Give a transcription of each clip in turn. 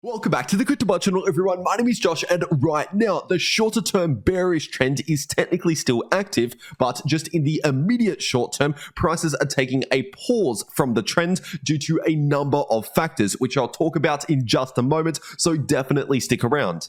Welcome back to the CryptoWorld channel, everyone. My name is Josh, and right now, the shorter term bearish trend is technically still active, but just in the immediate short term, prices are taking a pause from the trend due to a number of factors, which I'll talk about in just a moment, so definitely stick around.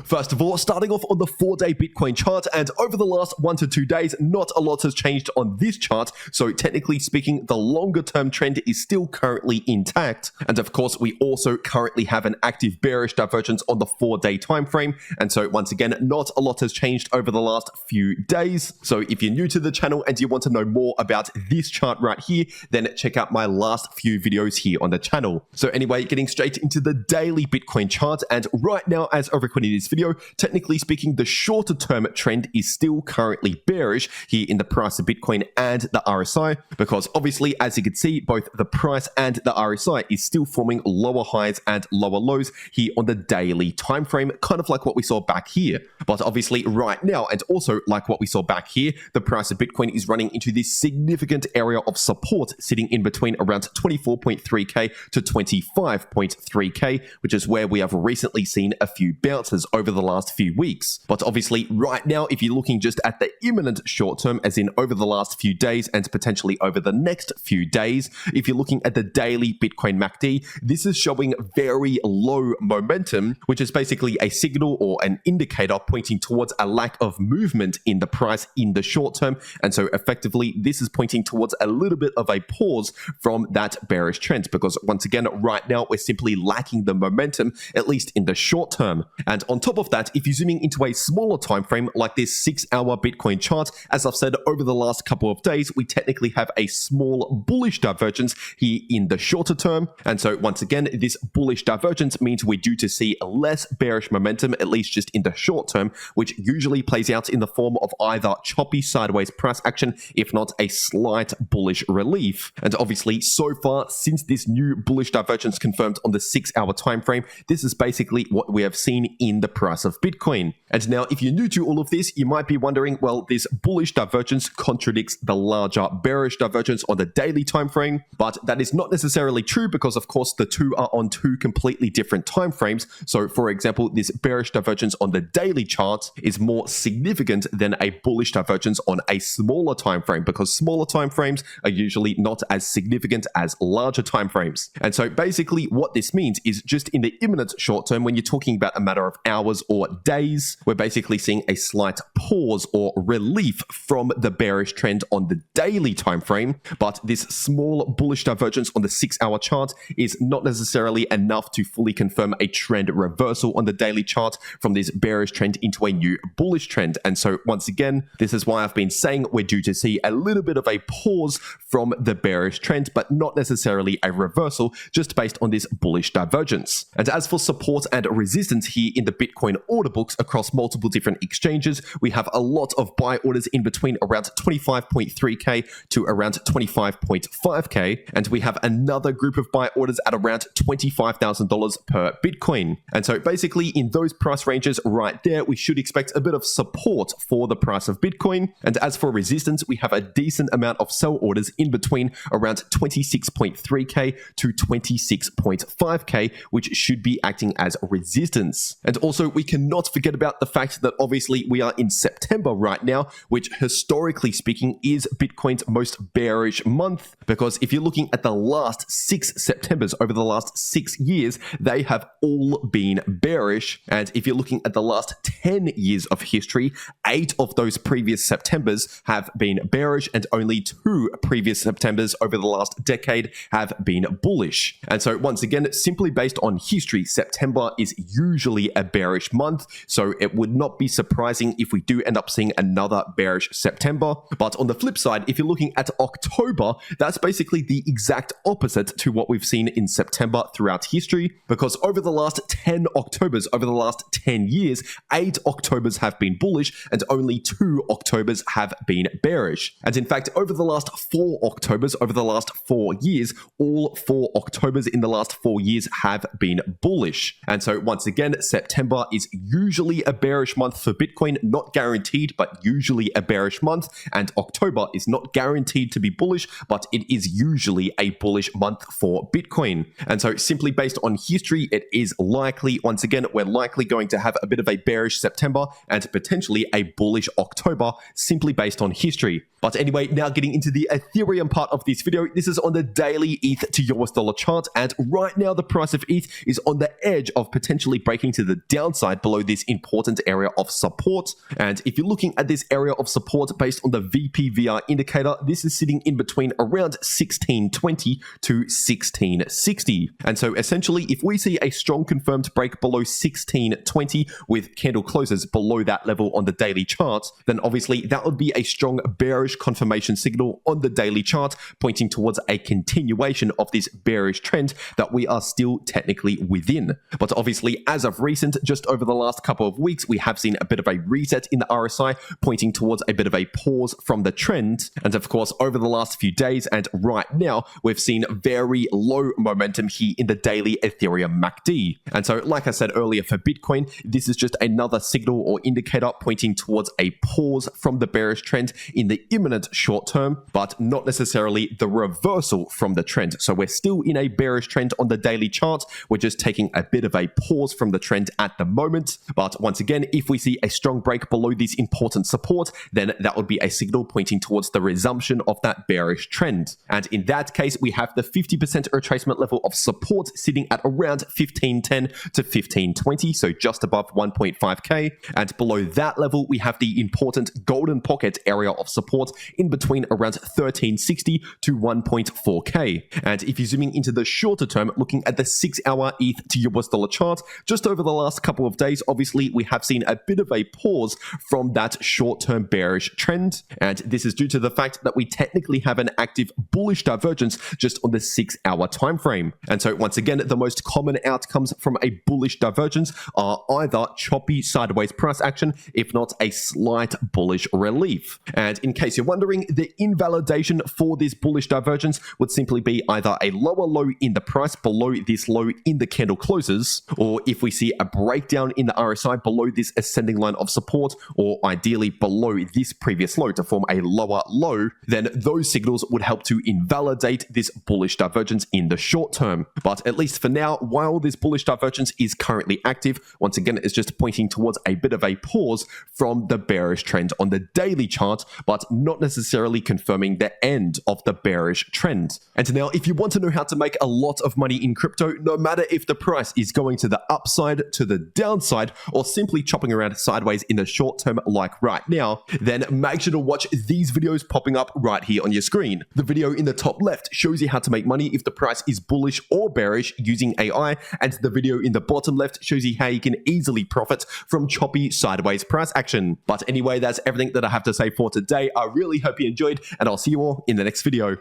First of all, starting off on the 4-day Bitcoin chart, and over the last 1 to 2 days, not a lot has changed on this chart, so technically speaking, the longer term trend is still currently intact. And of course, we also currently have an active bearish divergence on the 4-day time frame, and so once again, not a lot has changed over the last few days. So if you're new to the channel and you want to know more about this chart right here, then check out my last few videos here on the channel. So anyway, getting straight into the daily Bitcoin chart, and right now, as I recorded this video, technically speaking, the shorter term trend is still currently bearish here in the price of Bitcoin and the RSI, because obviously, as you can see, both the price and the RSI is still forming lower highs and lower lows here on the daily time frame, kind of like what we saw back here. But obviously right now, and also like what we saw back here, the price of Bitcoin is running into this significant area of support sitting in between around 24.3k to 25.3k, which is where we have recently seen a few bounces over the last few weeks. But obviously right now, if you're looking just at the imminent short term, as in over the last few days and potentially over the next few days, if you're looking at the daily Bitcoin MACD, this is showing very low momentum, which is basically a signal or an indicator pointing towards a lack of movement in the price in the short term. And so effectively, this is pointing towards a little bit of a pause from that bearish trend, because once again, right now, we're simply lacking the momentum, at least in the short term. And on top of that, if you're zooming into a smaller time frame like this 6-hour Bitcoin chart, as I've said over the last couple of days, we technically have a small bullish divergence here in the shorter term. And so once again, this bullish divergence means we're due to see less bearish momentum, at least just in the short term, which usually plays out in the form of either choppy sideways price action, if not a slight bullish relief. And obviously, so far, since this new bullish divergence confirmed on the 6-hour time frame, this is basically what we have seen in the price of Bitcoin. And now, if you're new to all of this, you might be wondering, well, this bullish divergence contradicts the larger bearish divergence on the daily time frame, but that is not necessarily true, because of course the two are on two completely different time frames. So for example, this bearish divergence on the daily chart is more significant than a bullish divergence on a smaller time frame, because smaller time frames are usually not as significant as larger time frames. And so basically what this means is, just in the imminent short term, when you're talking about a matter of hours or days, we're basically seeing a slight pause or relief from the bearish trend on the daily time frame. But this small bullish divergence on the 6-hour chart is not necessarily enough to fully confirm a trend reversal on the daily chart from this bearish trend into a new bullish trend. And so once again, this is why I've been saying we're due to see a little bit of a pause from the bearish trend, but not necessarily a reversal, just based on this bullish divergence. And as for support and resistance here in the Bitcoin order books across multiple different exchanges, we have a lot of buy orders in between around 25.3k to around 25.5k, and we have another group of buy orders at around $25,000 per Bitcoin. And so basically, in those price ranges right there, we should expect a bit of support for the price of Bitcoin. And as for resistance, we have a decent amount of sell orders in between around 26.3k to 26.5k, which should be acting as resistance. And also, we cannot forget about the fact that obviously we are in September right now, which historically speaking is Bitcoin's most bearish month, because if you're looking at the last 6 Septembers over the last 6 years, they have all been bearish. And if you're looking at the last 10 years of history, 8 of those previous Septembers have been bearish, and only 2 previous Septembers over the last decade have been bullish. And so once again, simply based on history, September is usually a bearish month, so it would not be surprising if we do end up seeing another bearish September. But on the flip side, if you're looking at October, that's basically the exact opposite to what we've seen in September throughout history, because over the last 10 Octobers, over the last 10 years, 8 Octobers have been bullish and only 2 Octobers have been bearish. And in fact, over the last 4 Octobers, over the last 4 years, all 4 Octobers in the last 4 years have been bullish. And so once again, September September is usually a bearish month for Bitcoin, not guaranteed, but usually a bearish month. And October is not guaranteed to be bullish, but it is usually a bullish month for Bitcoin. And so simply based on history, it is likely, once again, we're likely going to have a bit of a bearish September and potentially a bullish October, simply based on history. But anyway, now getting into the Ethereum part of this video, this is on the daily ETH to US dollar chart. And right now, the price of ETH is on the edge of potentially breaking to the downside below this important area of support. And if you're looking at this area of support based on the VPVR indicator, this is sitting in between around 1620 to 1660. And so essentially, if we see a strong confirmed break below 1620 with candle closes below that level on the daily chart, then obviously that would be a strong bearish confirmation signal on the daily chart, pointing towards a continuation of this bearish trend that we are still technically within. But obviously, as of recent, just over the last couple of weeks, we have seen a bit of a reset in the RSI, pointing towards a bit of a pause from the trend. And of course, over the last few days and right now, we've seen very low momentum here in the daily Ethereum MACD. And so, like I said earlier, for Bitcoin, this is just another signal or indicator pointing towards a pause from the bearish trend in the imminent short term, but not necessarily the reversal from the trend. So we're still in a bearish trend on the daily chart. We're just taking a bit of a pause from the trend at the moment. But once again, if we see a strong break below this important support, then that would be a signal pointing towards the resumption of that bearish trend. And in that case, we have the 50% retracement level of support sitting at around 1510 to 1520, so just above 1.5k. And below that level, we have the important golden pocket area of support in between around 1360 to 1.4k. And if you're zooming into the shorter term, looking at the 6-hour ETH to US dollar chart, just over the last couple of days, obviously we have seen a bit of a pause from that short-term bearish trend. And this is due to the fact that we technically have an active bullish divergence just on the 6-hour time frame. And so once again, the most common outcomes from a bullish divergence are either choppy sideways price action, if not a slight bullish relief. And in case you're wondering, the invalidation for this bullish divergence would simply be either a lower low in the price below this low in the candle closes, or if we see a breakdown in the RSI below this ascending line of support, or ideally below this previous low to form a lower low, then those signals would help to invalidate this bullish divergence in the short term. But at least for now, while this bullish divergence is currently active, once again, it's just pointing towards a bit of a pause from the bearish trend on the daily chart, but not necessarily confirming the end of the bearish trend. And now, if you want to know how to make a lot of money in crypto, no matter if the price is going to the upside, to the downside, or simply chopping around sideways in the short term like right now, then make sure to watch these videos popping up right here on your screen. The video in the top left shows you how to make money if the price is bullish or bearish using AI, and the video in the bottom left shows you how you can easily profit from choppy sideways price action. But anyway, that's everything that I have to say for today. I really hope you enjoyed, and I'll see you all in the next video.